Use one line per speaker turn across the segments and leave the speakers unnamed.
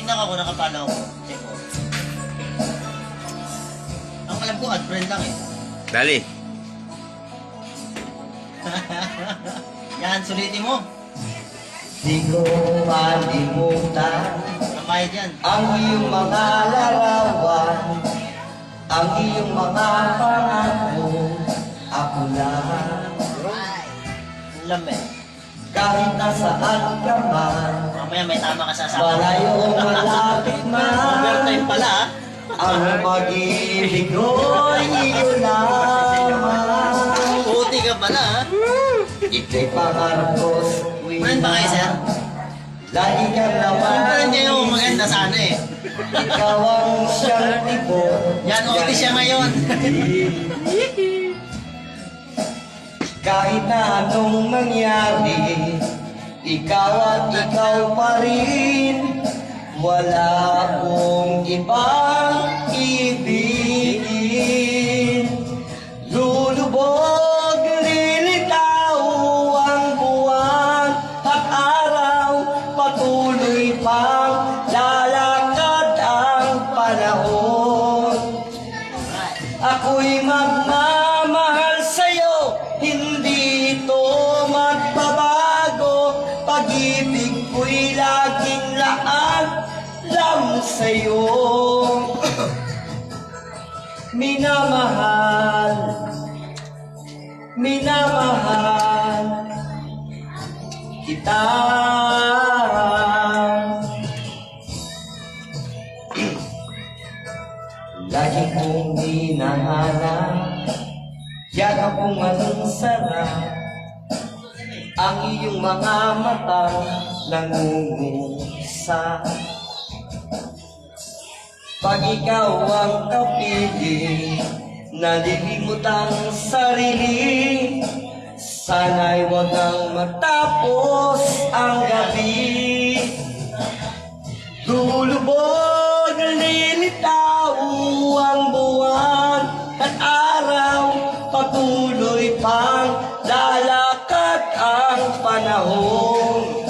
Tingnan ako, nakapalo ako. Check ko. Ang alam ko, ad friend lang eh.
Dali.
Yan, sulitin mo.
Di ko malimutan
Nabayad yan.
ang iyong mga larawan, ang iyong mga pangako. Ako lang,
Ang lamig.
kahit nasaan ka man,
Mamaya may tama ka sa sabi.
malayo o malapit
Overtime
man,
pala ah.
ang pag-ibig ko'y iyo lamang.
Puti ka pala ah.
Ika'y pangarap ko sa
Friend ba kayo, sir?
lagi ka naman.
Friend kayo, maganda sana eh.
Ikaw ang siyang tipo.
Yan, OT siya ngayon.
Kahit na anong mangyari, ikaw at ikaw pa rin. Wala akong ibang ibigin. Lulubog, lilitaw ang buwan at araw. Patuloy pang lalakad ang panahon. Ako'y magmamahal sa'yo, hindi ito magbabago. Pag-ibig ko'y laging laan lang sa'yo. Minamahal, minamahal kita. Lagi kong hinahanap, yakap kong anong sarap, ang iyong mga mata nangungusap. Pag ikaw ang kapiling, nalilimot ang sarili. Sana'y wag nang matapos ang gabi. Lulubog, lilitaw ang buwan at araw. Patuloy pang lalakad ang panahon.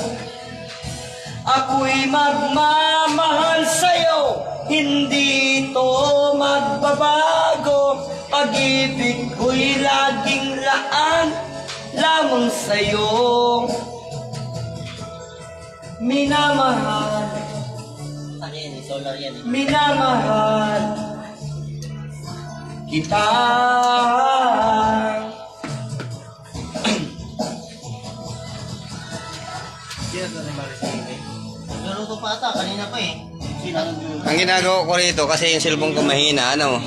Ako'y magmamahal sa'yo, hindi ito magbabago. Pag-ibig ko'y laging laan lamang sa'yo. Minamahal,
Ano yan eh, solar yan eh.
minamahal kita.
Naluto pa ata, kanina pa eh. Sinang
Ang ginagawa ko rito kasi yung cellphone ko mahina, ano?